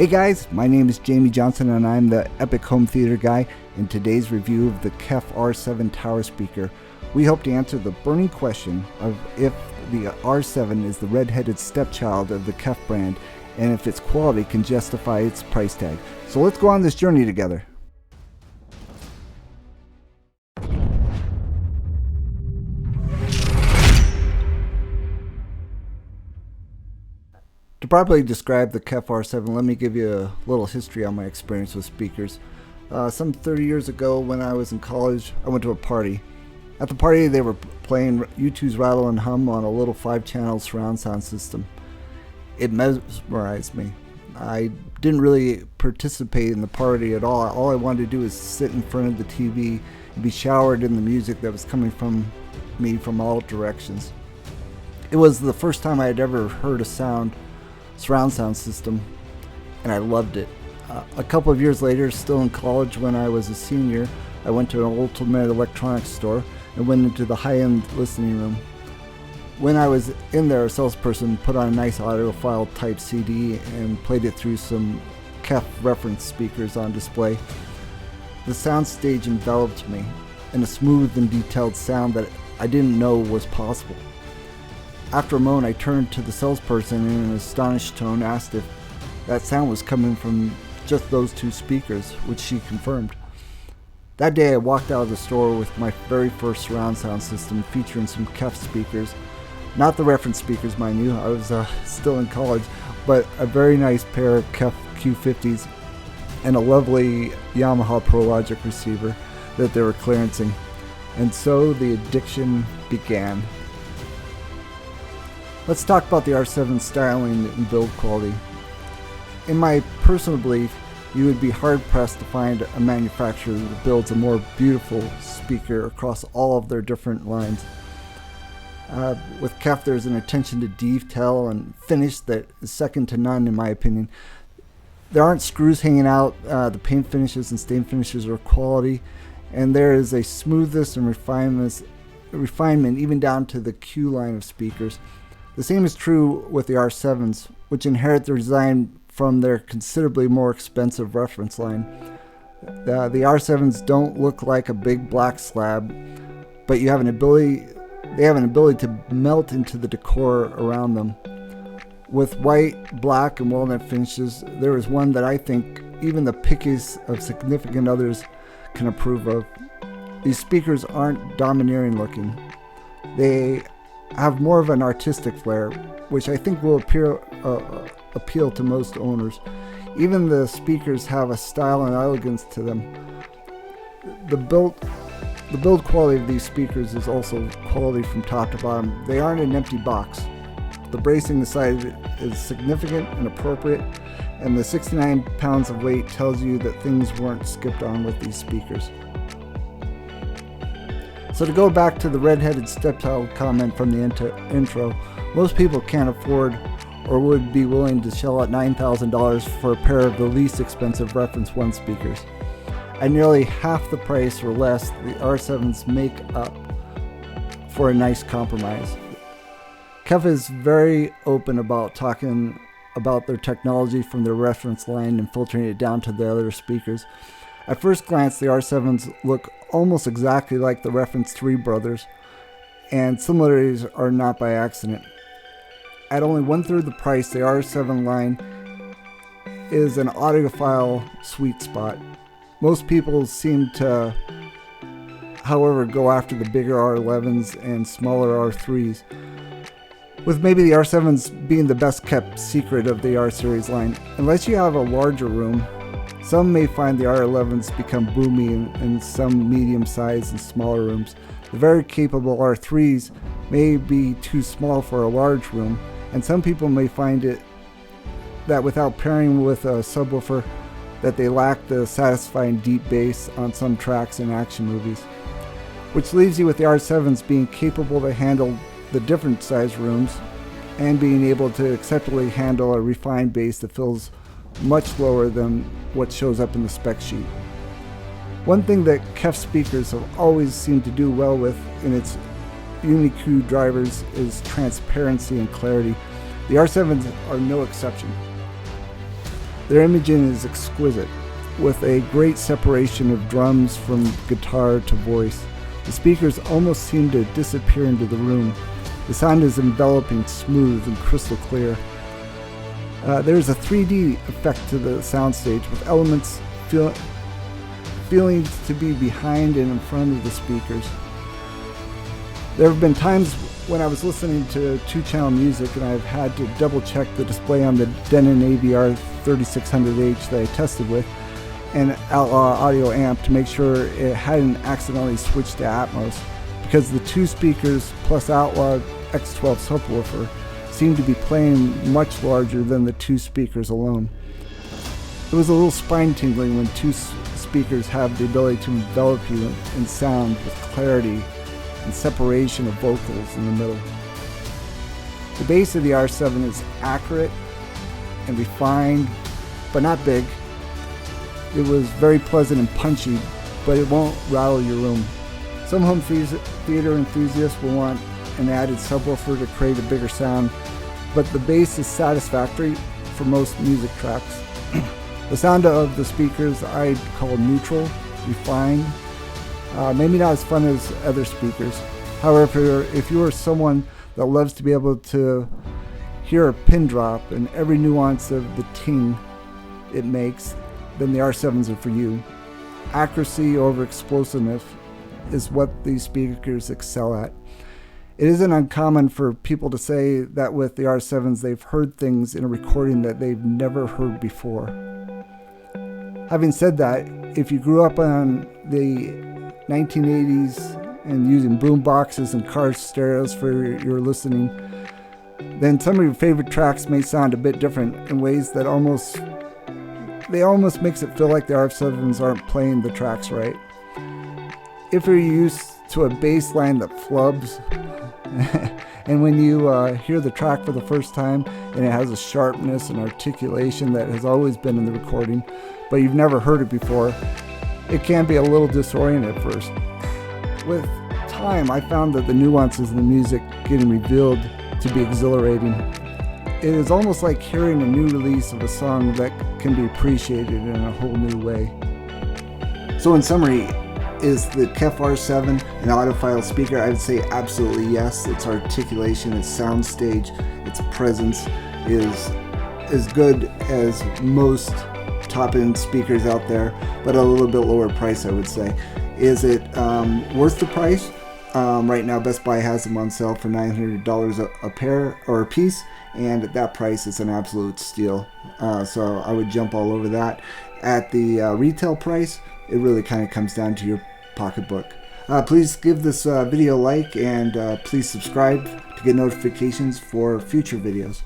Hey guys, my name is Jamie Johnson and I'm the Epic Home Theater Guy. In today's review of the KEF R7 tower speaker, we hope to answer the burning question of if the R7 is the red-headed stepchild of the KEF brand and if its quality can justify its price tag. So let's go on this journey together. To properly describe the KEF R7, let me give you a little history on my experience with speakers. Some 30 years ago when I was in college, I went to a party. At the party they were playing U2's Rattle and Hum on a little 5-channel surround sound system. It mesmerized me. I didn't really participate in the party at all. All I wanted to do was sit in front of the TV and be showered in the music that was coming from me from all directions. It was the first time I had ever heard a surround sound system, and I loved it. A couple of years later, still in college when I was a senior, I went to an Ultimate Electronics store and went into the high-end listening room. When I was in there, a salesperson put on a nice audiophile type CD and played it through some KEF reference speakers on display. The soundstage enveloped me in a smooth and detailed sound that I didn't know was possible. After a moment, I turned to the salesperson and in an astonished tone asked if that sound was coming from just those two speakers, which she confirmed. That day I walked out of the store with my very first surround sound system featuring some KEF speakers. Not the reference speakers, mind you, I was still in college, but a very nice pair of KEF Q50s and a lovely Yamaha ProLogic receiver that they were clearancing. And so the addiction began. Let's talk about the R7 styling and build quality. In my personal belief, you would be hard-pressed to find a manufacturer that builds a more beautiful speaker across all of their different lines. With KEF, there's an attention to detail and finish that is second to none in my opinion. There aren't screws hanging out, the paint finishes and stain finishes are quality, and there is a smoothness and refinement even down to the Q line of speakers. The same is true with the R7s, which inherit their design from their considerably more expensive reference line. The R7s don't look like a big black slab, but they have an ability to melt into the decor around them. With white, black, and walnut finishes, there is one that I think even the pickiest of significant others can approve of. These speakers aren't domineering looking. They have more of an artistic flair, which I think will appeal to most owners. Even the speakers have a style and elegance to them. The build quality of these speakers is also quality from top to bottom. They aren't an empty box. The bracing inside is significant and appropriate, and the 69 pounds of weight tells you that things weren't skipped on with these speakers. So to go back to the red-headed stepchild comment from the intro, most people can't afford or would be willing to shell out $9,000 for a pair of the least expensive Reference 1 speakers. At nearly half the price or less, the R7s make up for a nice compromise. KEF is very open about talking about their technology from their reference line and filtering it down to the other speakers. At first glance, the R7s look almost exactly like the Reference 3 brothers, and similarities are not by accident. At only 1/3 the price, the R7 line is an audiophile sweet spot. Most people seem to, however, go after the bigger R11s and smaller R3s, with maybe the R7s being the best kept secret of the R series line. Unless you have a larger room, some may find the R11s become boomy in some medium-sized and smaller rooms. The very capable R3s may be too small for a large room, and some people may find it that without pairing with a subwoofer that they lack the satisfying deep bass on some tracks in action movies. Which leaves you with the R7s being capable to handle the different size rooms and being able to acceptably handle a refined bass that feels much lower than what shows up in the spec sheet. One thing that KEF speakers have always seemed to do well with in its Uni-Q drivers is transparency and clarity. The R7s are no exception. Their imaging is exquisite, with a great separation of drums from guitar to voice. The speakers almost seem to disappear into the room. The sound is enveloping, smooth, and crystal clear. There's a 3D effect to the soundstage, with elements feeling to be behind and in front of the speakers. There have been times when I was listening to 2-channel music and I've had to double check the display on the Denon AVR 3600H that I tested with and Outlaw audio amp to make sure it hadn't accidentally switched to Atmos, because the 2 speakers plus Outlaw X12 subwoofer seemed to be playing much larger than the 2 speakers alone. It was a little spine-tingling when 2 speakers have the ability to envelop you in sound with clarity and separation of vocals in the middle. The bass of the R7 is accurate and refined, but not big. It was very pleasant and punchy, but it won't rattle your room. Some home theater enthusiasts will want an added subwoofer to create a bigger sound, but the bass is satisfactory for most music tracks. The sound of the speakers I'd call neutral, refined, maybe not as fun as other speakers. However, if you are someone that loves to be able to hear a pin drop and every nuance of the ting it makes, then the R7s are for you. Accuracy over explosiveness is what these speakers excel at. It isn't uncommon for people to say that with the R7s they've heard things in a recording that they've never heard before. Having said that, if you grew up on the 1980s and using boom boxes and car stereos for your listening, then some of your favorite tracks may sound a bit different in ways that almost makes it feel like the R7s aren't playing the tracks right. If you're used to a bass line that flubs, and when you hear the track for the first time and it has a sharpness and articulation that has always been in the recording, but you've never heard it before, it can be a little disorienting at first. With time, I found that the nuances in the music getting revealed to be exhilarating. It is almost like hearing a new release of a song that can be appreciated in a whole new way. So in summary, is the KEF R7 an audiophile speaker? I would say absolutely yes. Its articulation, its soundstage, its presence is as good as most top-end speakers out there, but at a little bit lower price, I would say. Is it worth the price? Right now Best Buy has them on sale for $900 a pair or a piece, and at that price it's an absolute steal. So I would jump all over that. At the retail price, it really kind of comes down to your pocketbook. Please give this video a like, and please subscribe to get notifications for future videos.